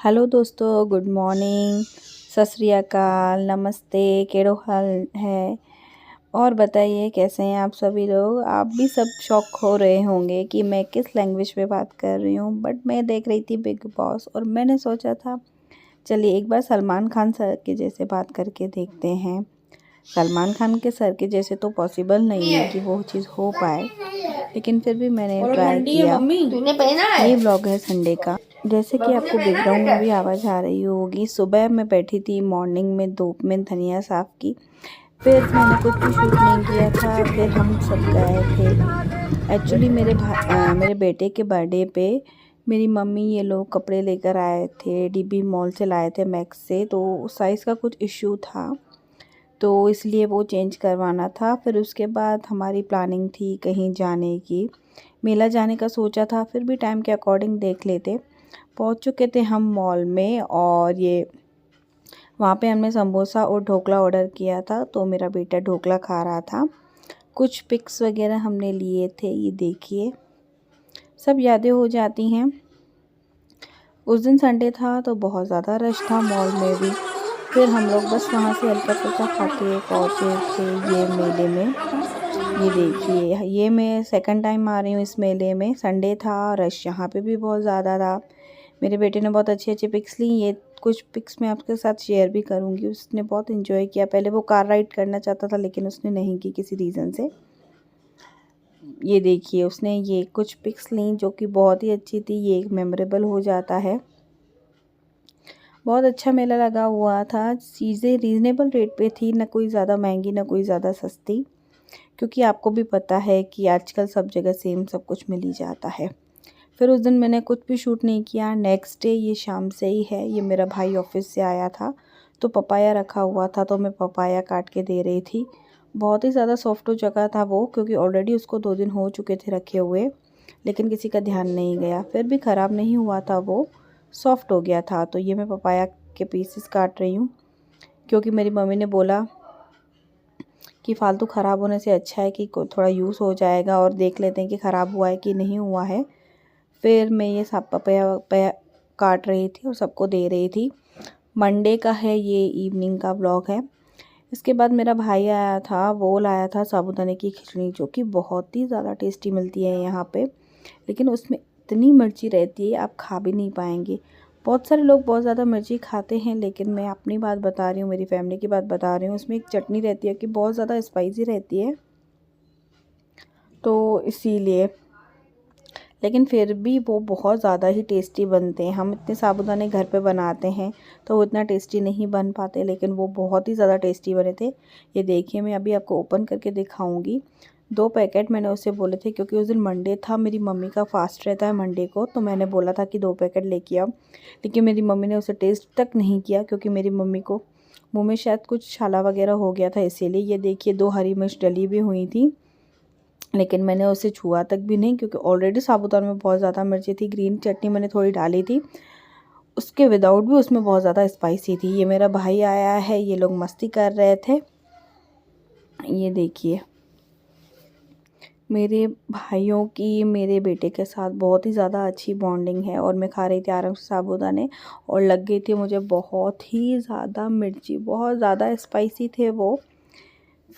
Hello दोस्तों, good morning, सत श्री अकाल, नमस्ते। केड़ो हाल है? और बताइए कैसे हैं आप सभी लोग। आप भी सब शॉक हो रहे होंगे कि मैं किस लैंग्वेज में बात कर रही हूँ, बट मैं देख रही थी बिग बॉस और मैंने सोचा था चलिए एक बार सलमान खान सर के जैसे बात करके देखते हैं। सलमान खान के सर के जैसे तो पॉसिबल नहीं है कि वो चीज़ हो पाए, लेकिन फिर भी मैंने ट्राई किया। ये व्लॉग है संडे का। जैसे कि आपको बैकग्राउंड में भी आवाज़ आ रही होगी, सुबह मैं बैठी थी मॉर्निंग में धूप में धनिया साफ़ की, फिर मैंने कुछ भी शूट नहीं किया था। फिर हम सब गए थे एक्चुअली मेरे बेटे के बर्थडे पे। मेरी मम्मी ये लोग कपड़े लेकर आए थे, डीबी मॉल से लाए थे, मैक्स से। तो साइज़ का कुछ इश्यू था तो इसलिए वो चेंज करवाना था। फिर उसके बाद हमारी प्लानिंग थी कहीं जाने की, मेला जाने का सोचा था, फिर भी टाइम के अकॉर्डिंग देख लेते। पहुंच चुके थे हम मॉल में और ये वहाँ पे हमने समोसा और ढोकला ऑर्डर किया था, तो मेरा बेटा ढोकला खा रहा था। कुछ पिक्स वगैरह हमने लिए थे, ये देखिए सब यादें हो जाती हैं। उस दिन संडे था तो बहुत ज़्यादा रश था मॉल में भी। फिर हम लोग बस वहाँ से हल्का फुल्का खा के पहुँचे थे ये मेले में। ये देखिए, ये मैं सेकंड टाइम आ रही हूँ इस मेले में। संडे था, रश यहाँ पे भी बहुत ज़्यादा था। मेरे बेटे ने बहुत अच्छी अच्छी पिक्स ली। ये कुछ पिक्स मैं आपके साथ शेयर भी करूँगी। उसने बहुत इन्जॉय किया। पहले वो कार राइड करना चाहता था लेकिन उसने नहीं की किसी रीज़न से। ये देखिए, उसने ये कुछ पिक्स ली जो कि बहुत ही अच्छी थी। ये एक मेमोरेबल हो जाता है। बहुत अच्छा मेला लगा हुआ था। चीज़ें रीज़नेबल रेट पे थी, ना कोई ज़्यादा महंगी ना कोई ज़्यादा सस्ती, क्योंकि आपको भी पता है कि आजकल सब जगह सेम सब कुछ मिल ही जाता है। फिर उस दिन मैंने कुछ भी शूट नहीं किया। नेक्स्ट डे ये शाम से ही है। ये मेरा भाई ऑफिस से आया था तो पपाया रखा हुआ था, तो मैं पपाया काट के दे रही थी। बहुत ही ज़्यादा सॉफ्ट हो चुका था वो, क्योंकि ऑलरेडी उसको 2 दिन हो चुके थे रखे हुए, लेकिन किसी का ध्यान नहीं गया। फिर भी ख़राब नहीं हुआ था, वो सॉफ्ट हो गया था। तो ये मैं पपाया के पीसेस काट रही हूँ, क्योंकि मेरी मम्मी ने बोला कि फालतू ख़राब होने से अच्छा है कि थोड़ा यूज़ हो जाएगा और देख लेते हैं कि ख़राब हुआ है कि नहीं हुआ है। फिर मैं ये सब पपाया काट रही थी और सबको दे रही थी। मंडे का है ये, इवनिंग का व्लॉग है। इसके बाद मेरा भाई आया था, वो लाया था साबूदाने की खिचड़ी, जो कि बहुत ही ज़्यादा टेस्टी मिलती है यहाँ पे, लेकिन उसमें इतनी मिर्ची रहती है आप खा भी नहीं पाएंगे। बहुत सारे लोग बहुत ज़्यादा मिर्ची खाते हैं, लेकिन मैं अपनी बात बता रही हूँ, मेरी फैमिली की बात बता रही हूँ। उसमें एक चटनी रहती है कि बहुत ज़्यादा स्पाइसी रहती है, तो इसीलिए। लेकिन फिर भी वो बहुत ज़्यादा ही टेस्टी बनते हैं। हम इतने साबूदाने घर पे बनाते हैं तो वो इतना टेस्टी नहीं बन पाते, लेकिन वो बहुत ही ज़्यादा टेस्टी बने थे। ये देखिए, मैं अभी आपको ओपन करके दिखाऊंगी। 2 पैकेट मैंने उससे बोले थे, क्योंकि उस दिन मंडे था, मेरी मम्मी का फास्ट रहता है मंडे को, तो मैंने बोला था कि 2 पैकेट लेके आओ। लेकिन मेरी मम्मी ने उसे टेस्ट तक नहीं किया, क्योंकि मेरी मम्मी को मुँह में शायद कुछ छाला वगैरह हो गया था, इसीलिए। ये देखिए, 2 हरी मिर्च डली भी हुई थी, लेकिन मैंने उसे छुआ तक भी नहीं, क्योंकि ऑलरेडी साबूदाना में बहुत ज़्यादा मिर्ची थी। ग्रीन चटनी मैंने थोड़ी डाली थी, उसके विदाउट भी उसमें बहुत ज़्यादा स्पाइसी थी। ये मेरा भाई आया है, ये लोग मस्ती कर रहे थे। ये देखिए, मेरे भाइयों की मेरे बेटे के साथ बहुत ही ज़्यादा अच्छी बॉन्डिंग है। और मैं खा रही थी आराम से साबूदाने, और लग गई थी मुझे बहुत ही ज़्यादा मिर्ची, बहुत ज़्यादा स्पाइसी थे वो।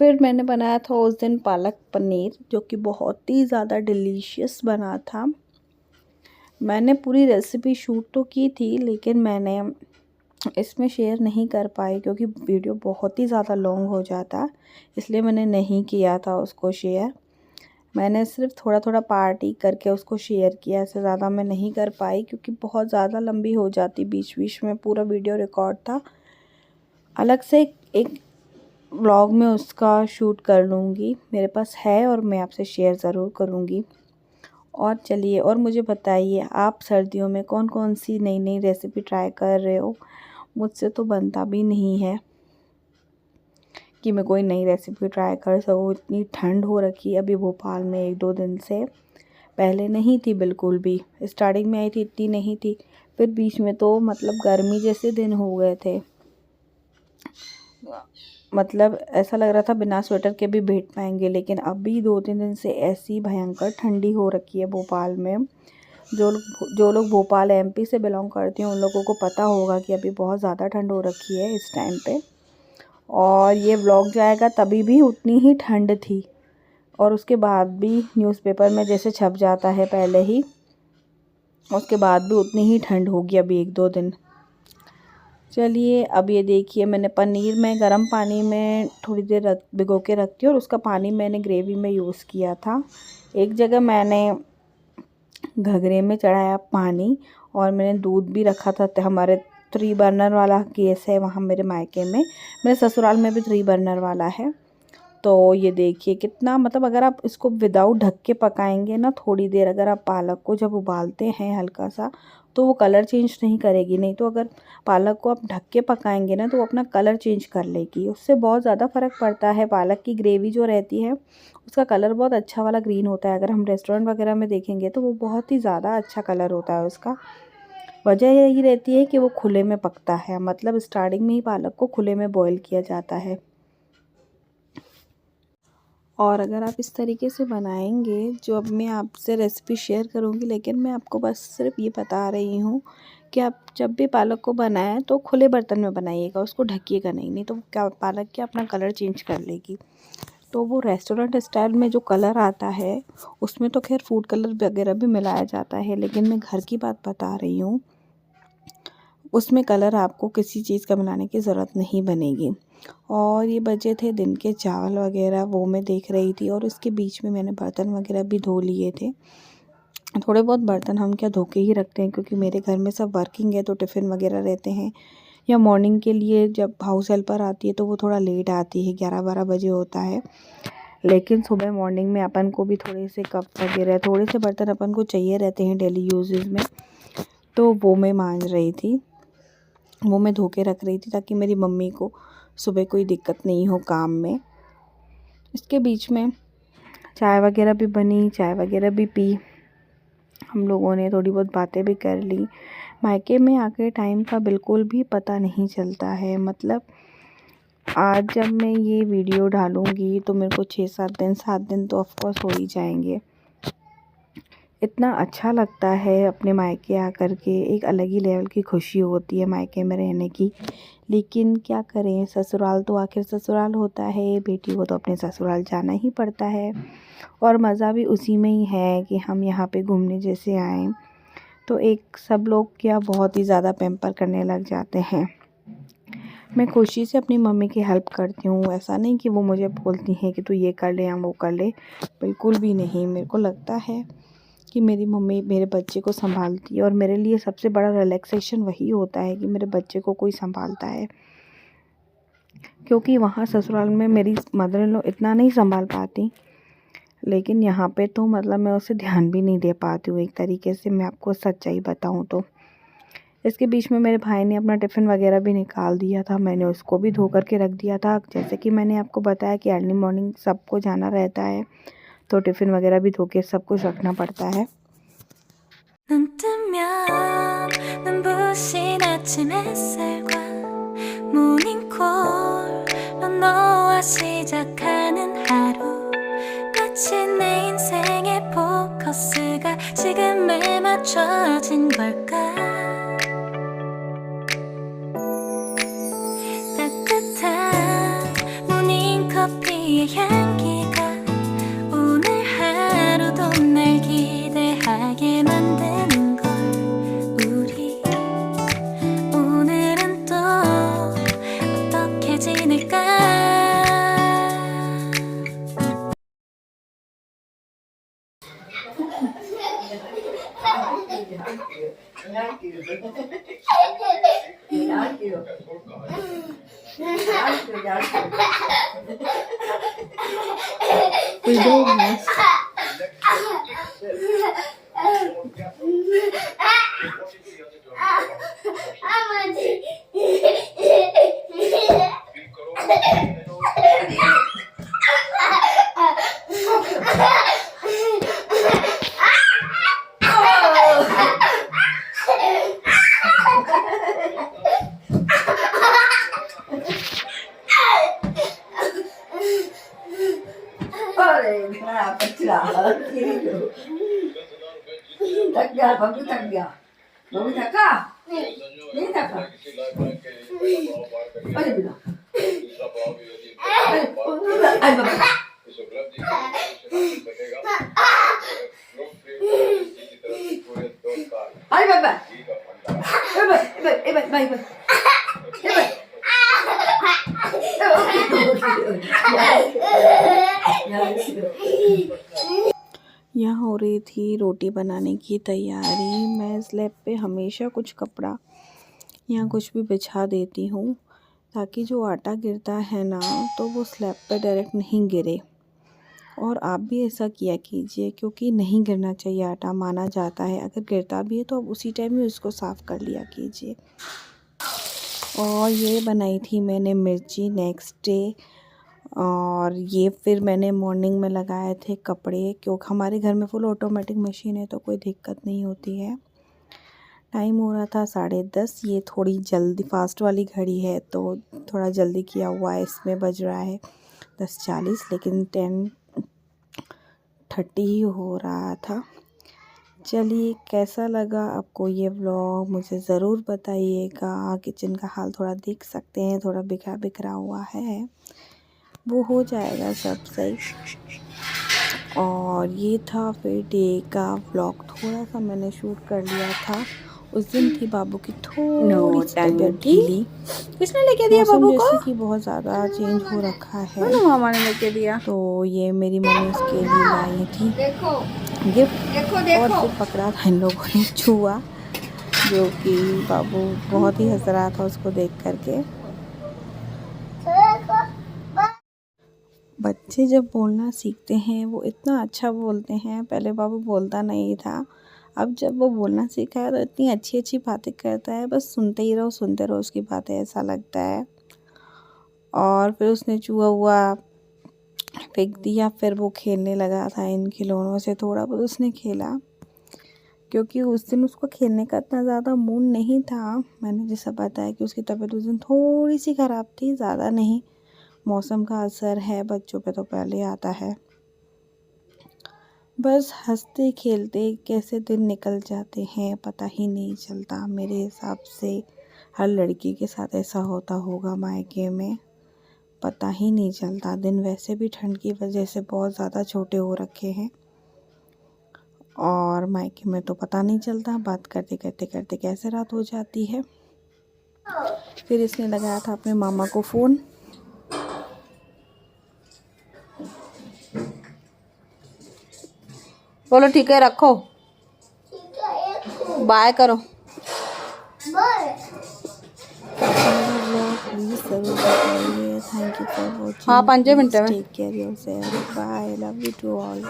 फिर मैंने बनाया था उस दिन पालक पनीर, जो कि बहुत ही ज़्यादा डिलीशियस बना था। मैंने पूरी रेसिपी शूट तो की थी, लेकिन मैंने इसमें शेयर नहीं कर पाई, क्योंकि वीडियो बहुत ही ज़्यादा लॉन्ग हो जाता, इसलिए मैंने नहीं किया था उसको शेयर। मैंने सिर्फ थोड़ा थोड़ा पार्ट ही करके उसको शेयर किया, इससे ज़्यादा मैं नहीं कर पाई, क्योंकि बहुत ज़्यादा लंबी हो जाती। बीच बीच में पूरा वीडियो रिकॉर्ड था। अलग से एक व्लॉग में उसका शूट कर लूँगी, मेरे पास है, और मैं आपसे शेयर ज़रूर करूँगी। और चलिए, और मुझे बताइए, आप सर्दियों में कौन कौन सी नई नई रेसिपी ट्राई कर रहे हो। मुझसे तो बनता भी नहीं है कि मैं कोई नई रेसिपी ट्राई कर सकूँ। इतनी ठंड हो रखी है अभी भोपाल में 1-2 दिन से, पहले नहीं थी बिल्कुल भी। स्टार्टिंग में आई थी इतनी नहीं थी, फिर बीच में तो मतलब गर्मी जैसे दिन हो गए थे। मतलब ऐसा लग रहा था बिना स्वेटर के भी बैठ पाएंगे, लेकिन अभी 2-3 दिन से ऐसी भयंकर ठंडी हो रखी है भोपाल में, जो लोग भोपाल एमपी से बिलोंग करते हैं उन लोगों को पता होगा कि अभी बहुत ज़्यादा ठंड हो रखी है इस टाइम पे। और ये व्लॉग जाएगा तभी भी उतनी ही ठंड थी, और उसके बाद भी न्यूज़पेपर में जैसे छप जाता है पहले ही, उसके बाद भी उतनी ही ठंड होगी अभी 1-2 दिन। चलिए अब ये देखिए, मैंने पनीर में गर्म पानी में थोड़ी देर भिगो के रखी और उसका पानी मैंने ग्रेवी में यूज़ किया था। एक जगह मैंने घघरे में चढ़ाया पानी, और मैंने दूध भी रखा था। हमारे 3 बर्नर वाला गैस है वहाँ मेरे मायके में, मेरे ससुराल में भी 3 बर्नर वाला है। तो ये देखिए कितना, मतलब अगर आप इसको विदाउट ढक के पकाएंगे ना थोड़ी देर, अगर आप पालक को जब उबालते हैं हल्का सा, तो वो कलर चेंज नहीं करेगी। नहीं तो अगर पालक को आप ढक के पकाएंगे ना तो वो अपना कलर चेंज कर लेगी, उससे बहुत ज़्यादा फ़र्क पड़ता है। पालक की ग्रेवी जो रहती है उसका कलर बहुत अच्छा वाला ग्रीन होता है। अगर हम रेस्टोरेंट वगैरह में देखेंगे तो वो बहुत ही ज़्यादा अच्छा कलर होता है उसका। वजह यही रहती है कि वो खुले में पकता है, मतलब स्टार्टिंग में ही पालक को खुले में बॉईल किया जाता है। और अगर आप इस तरीके से बनाएंगे, जो अब मैं आपसे रेसिपी शेयर करूंगी, लेकिन मैं आपको बस सिर्फ ये बता रही हूँ कि आप जब भी पालक को बनाएं तो खुले बर्तन में बनाइएगा, उसको ढकिएगा नहीं, नहीं तो क्या पालक क्या अपना कलर चेंज कर लेगी। तो वो रेस्टोरेंट स्टाइल में जो कलर आता है उसमें तो खैर फूड कलर वगैरह भी मिलाया जाता है, लेकिन मैं घर की बात बता रही हूँ, उसमें कलर आपको किसी चीज़ का मिलाने की ज़रूरत नहीं बनेगी। और ये बचे थे दिन के चावल वगैरह, वो मैं देख रही थी, और इसके बीच में मैंने बर्तन वगैरह भी धो लिए थे। थोड़े बहुत बर्तन हम क्या धो के ही रखते हैं, क्योंकि मेरे घर में सब वर्किंग है तो टिफ़िन वगैरह रहते हैं, या मॉर्निंग के लिए जब हाउस हेल्पर आती है तो वो थोड़ा लेट आती है, 11-12 बजे होता है। लेकिन सुबह मॉर्निंग में अपन को भी थोड़े से कप वगैरह, थोड़े से बर्तन अपन को चाहिए रहते हैं डेली यूजेस में, तो वो मैं मांज रही थी, वो मैं धो के रख रही थी ताकि मेरी मम्मी को सुबह कोई दिक्कत नहीं हो काम में। इसके बीच में चाय वगैरह भी बनी, चाय वगैरह भी पी, हम लोगों ने थोड़ी बहुत बातें भी कर ली। मायके में आके टाइम का बिल्कुल भी पता नहीं चलता है। मतलब आज जब मैं ये वीडियो डालूँगी तो मेरे को 6-7 दिन, 7 दिन तो ऑफकोर्स हो ही जाएंगे। इतना अच्छा लगता है अपने मायके आकर के, एक अलग ही लेवल की खुशी होती है मायके में रहने की। लेकिन क्या करें, ससुराल तो आखिर ससुराल होता है, बेटी को तो अपने ससुराल जाना ही पड़ता है। और मज़ा भी उसी में ही है कि हम यहाँ पे घूमने जैसे आएँ तो एक सब लोग क्या बहुत ही ज़्यादा पैम्पर करने लग जाते हैं। मैं खुशी से अपनी मम्मी की हेल्प करती हूँ, ऐसा नहीं कि वो मुझे बोलती हैं कि तू ये कर ले या वो कर ले, बिल्कुल भी नहीं। मेरे को लगता है कि मेरी मम्मी मेरे बच्चे को संभालती है, और मेरे लिए सबसे बड़ा रिलैक्सेशन वही होता है कि मेरे बच्चे को कोई संभालता है। क्योंकि वहाँ ससुराल में मेरी मदर इन लॉ इतना नहीं संभाल पाती, लेकिन यहाँ पे तो मतलब मैं उसे ध्यान भी नहीं दे पाती हूँ, एक तरीके से मैं आपको सच्चाई बताऊँ तो। इसके बीच में मेरे भाई ने अपना टिफ़िन वगैरह भी निकाल दिया था, मैंने उसको भी धो कर के रख दिया था। जैसे कि मैंने आपको बताया कि अर्ली मॉर्निंग सबको जाना रहता है, तो टिफ़िन वगैरह भी धो के सब कुछ रखना पड़ता है। 눈 뜨면 눈부신 아침 햇살과 모닝콜로 너와 시작하는 하루, 마치 내 인생의 포커스가 지금에 맞춰진 걸까. 따뜻한 모닝커피의 향기가 오늘 하루도 날 기대하게 만드는 걸. 우리 오늘은 또 어떻게 지낼까. थक गया, बबलू थक गया। बबलू थका? नहीं थका। अरे बिना। अरे बाबा। अरे बाबा। यहाँ हो रही थी रोटी बनाने की तैयारी। मैं स्लैब पे हमेशा कुछ कपड़ा या कुछ भी बिछा देती हूँ ताकि जो आटा गिरता है ना तो वो स्लैब पे डायरेक्ट नहीं गिरे। और आप भी ऐसा किया कीजिए क्योंकि नहीं गिरना चाहिए आटा, माना जाता है। अगर गिरता भी है तो आप उसी टाइम ही उसको साफ़ कर लिया कीजिए। और ये बनाई थी मैंने मिर्ची नेक्स्ट डे। और ये फिर मैंने मॉर्निंग में लगाए थे कपड़े, क्योंकि हमारे घर में फुल ऑटोमेटिक मशीन है तो कोई दिक्कत नहीं होती है। टाइम हो रहा था 10:30। ये थोड़ी जल्दी फास्ट वाली घड़ी है तो थोड़ा जल्दी किया हुआ है। इसमें बज रहा है 10:40, लेकिन 10:30 ही हो रहा था। चलिए, कैसा लगा आपको ये व्लॉग मुझे ज़रूर बताइएगा। किचन का हाल थोड़ा देख सकते हैं, थोड़ा बिखरा बिखरा हुआ है, वो हो जाएगा सब सही। और ये था फिर डे का व्लॉग। थोड़ा सा मैंने शूट कर लिया था। उस दिन थी बाबू की थोड़ी सी तबीयत ढीली। किसने लेके दिया बाबू को? जैसे कि बहुत ज़्यादा चेंज हो रखा है मामा ने लेके दिया। तो ये मेरी मम्मी उसके लिए लाई थी देखो गिफ्ट। देखो देखो। और फिर पकड़ा था इन लोगों ने छुआ, जो कि बाबू बहुत ही हंस रहा था उसको देख करके। बच्चे जब बोलना सीखते हैं वो इतना अच्छा बोलते हैं। पहले बाबू बोलता नहीं था, अब जब वो बोलना सीखा है तो इतनी अच्छी अच्छी बातें करता है। बस सुनते रहो उसकी बातें, ऐसा लगता है। और फिर उसने चूहा हुआ फेंक दिया। फिर वो खेलने लगा था इन खिलौनों से, थोड़ा बहुत उसने खेला क्योंकि उस दिन उसको खेलने का इतना ज़्यादा मूड नहीं था। मैंने जैसा बताया कि उसकी तबीयत उस दिन थोड़ी सी ख़राब थी, ज़्यादा नहीं। मौसम का असर है, बच्चों पे तो पहले आता है। बस हंसते खेलते कैसे दिन निकल जाते हैं पता ही नहीं चलता। मेरे हिसाब से हर लड़की के साथ ऐसा होता होगा मायके में, पता ही नहीं चलता दिन। वैसे भी ठंड की वजह से बहुत ज़्यादा छोटे हो रखे हैं और मायके में तो पता नहीं चलता। बात करते करते करते कैसे रात हो जाती है। फिर इसने लगाया था अपने मामा को फ़ोन। बोलो ठीक है रखो, बाय करो। प्लीज जरूर बताइए। Thank you for watching. हाँ 5 मिनट में। Take care yourself. Bye, love you to all.